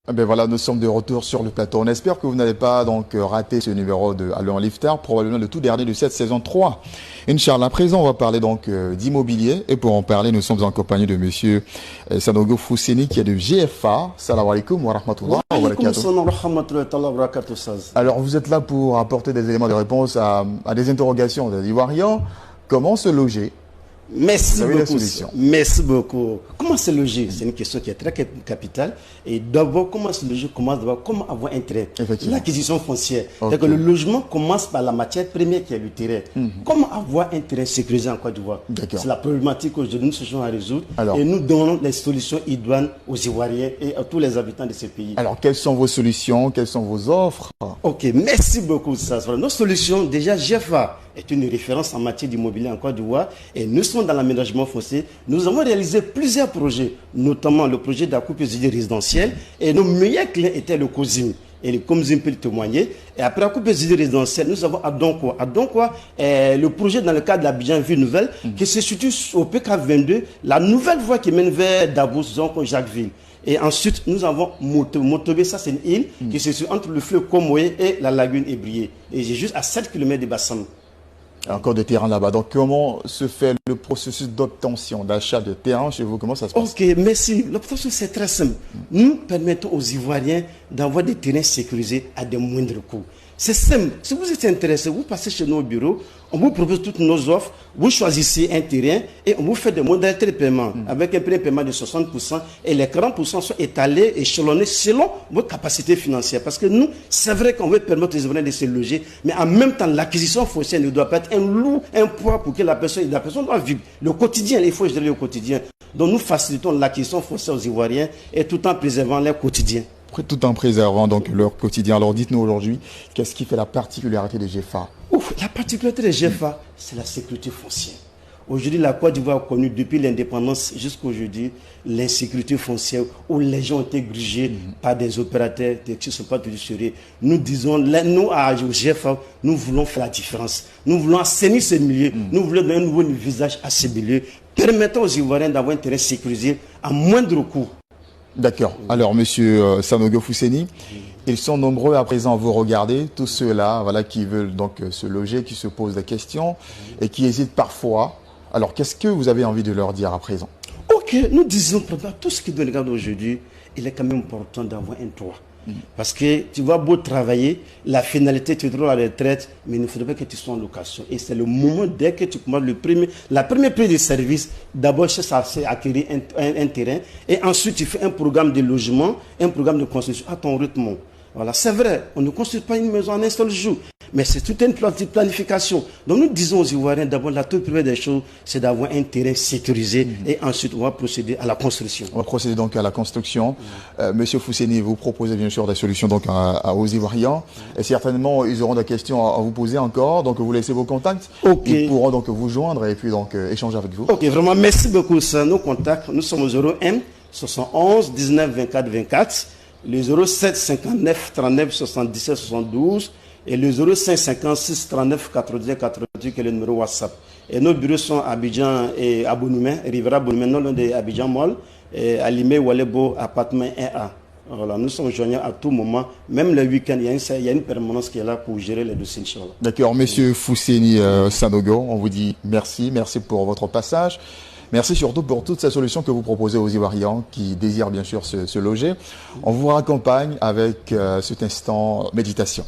Eh bien voilà, nous sommes de retour sur le plateau. On espère que vous n'avez pas donc raté ce numéro de Allô en Liftar, probablement le tout dernier de cette saison 3. Inch'Allah, à présent, on va parler donc d'immobilier. Et pour en parler, nous sommes en compagnie de monsieur Sanogo Fousseni qui est de GFA. Salam alaikum wa rahmatullah wa barakatuh. Alors, vous êtes là pour apporter des éléments de réponse à des interrogations des Ivoiriens. Comment se loger? Merci beaucoup. Merci beaucoup. Comment se loger? C'est une question qui est très capitale. Et d'abord, comment se loger commence d'abord comment avoir un trait. L'acquisition foncière. Okay. Que le logement commence par la matière première qui est le terrain. Comment avoir un terrain sécurisé en Côte d'Ivoire? C'est la problématique qu'aujourd'hui nous cherchons à résoudre. Alors, et nous donnons les solutions idoines aux Ivoiriens et à tous les habitants de ce pays. Alors, quelles sont vos solutions? Quelles sont vos offres? Ok, merci beaucoup. Nos solutions, déjà, GFA est une référence en matière d'immobilier en Côte d'Ivoire et nous sommes dans l'aménagement foncier. Nous avons réalisé plusieurs projets, notamment le projet d'accouplement résidentiel et nos meilleurs clients étaient le COSIM. Et le COSIM peut le témoigner. Et après l'accouplement résidentiel, nous avons Adonkwa. Adonkwa est le projet dans le cadre de l'Abidjan Ville Nouvelle qui se situe au PK22, la nouvelle voie qui mène vers Davos, Jacquesville. Et ensuite, nous avons Motobé, ça c'est une île qui se situe entre le fleuve Komoé et la lagune Ébrié. Et j'ai juste à 7 km de Bassam. Encore de terrain là-bas. Donc, comment se fait le processus d'obtention, d'achat de terrain chez vous? Comment ça se passe? Ok, merci. L'obtention, c'est très simple. Nous permettons aux Ivoiriens d'avoir des terrains sécurisés à de moindres coûts. C'est simple. Si vous êtes intéressé, vous passez chez nous au bureau, on vous propose toutes nos offres, vous choisissez un terrain et on vous fait des modalités de paiement avec un prix de paiement de 60% et les 40% sont étalés, échelonnés selon vos capacités financières. Parce que nous, c'est vrai qu'on veut permettre aux Ivoiriens de se loger, mais en même temps, l'acquisition foncière ne doit pas être un lourd, un poids pour que la personne doit vivre. Le quotidien, il faut gérer le quotidien. Donc nous facilitons l'acquisition foncière aux Ivoiriens et tout en préservant leur quotidien. Tout en préservant donc leur quotidien. Alors dites-nous aujourd'hui, qu'est-ce qui fait la particularité de GFA? La particularité de GFA, c'est la sécurité foncière. Aujourd'hui, la Côte d'Ivoire a connu depuis l'indépendance jusqu'à aujourd'hui l'insécurité foncière où les gens ont été grugés par des opérateurs qui ne sont pas tous sérieux. Nous disons, nous à GFA, nous voulons faire la différence. Nous voulons assainir ce milieu. Nous voulons donner un nouveau visage à ce milieu, permettant aux Ivoiriens d'avoir un terrain sécurisé à moindre coût. D'accord. Alors, monsieur Sanogo Fousseni, ils sont nombreux à présent à vous regarder, tous ceux-là voilà, qui veulent donc se loger, qui se posent des questions et qui hésitent parfois. Alors, qu'est-ce que vous avez envie de leur dire à présent? Ok, nous disons tout ce qui nous regarde aujourd'hui, il est quand même important d'avoir un toit. Parce que tu vas beau travailler, la finalité, tu trouves la retraite, mais il ne faudrait pas que tu sois en location. Et c'est le moment, dès que tu commences la première prise de service, d'abord, c'est acquérir un terrain. Et ensuite, tu fais un programme de logement, un programme de construction à ton rythme. Voilà, c'est vrai, on ne construit pas une maison en un seul jour, mais c'est toute une planification. Donc nous disons aux Ivoiriens, d'abord, la toute première des choses, c'est d'avoir un terrain sécurisé et ensuite on va procéder à la construction. On va procéder donc à la construction. Monsieur Fousseni, vous proposez bien sûr des solutions donc aux Ivoiriens et certainement ils auront des questions à vous poser encore, donc vous laissez vos contacts. Ils pourront donc vous joindre et puis donc échanger avec vous. Ok, vraiment merci beaucoup. Ça, nos contacts, nous sommes au 01 71 19 24 24. Le 07 59 39 77 72 et le 05 56 39 90 88 qui est le numéro WhatsApp. Et nos bureaux sont à Abidjan et à Bonoumé, Rivera Bonoumé, non loin de Abidjan Mall, et à Limé Walebo, appartement 1A. Voilà, nous sommes joignables à tout moment, même le week-end, il y a une permanence qui est là pour gérer les dossiers. D'accord, monsieur Fousseni Sanogo, on vous dit merci pour votre passage. Merci surtout pour toutes ces solutions que vous proposez aux Ivoiriens qui désirent bien sûr se loger. On vous raccompagne avec cet instant méditation.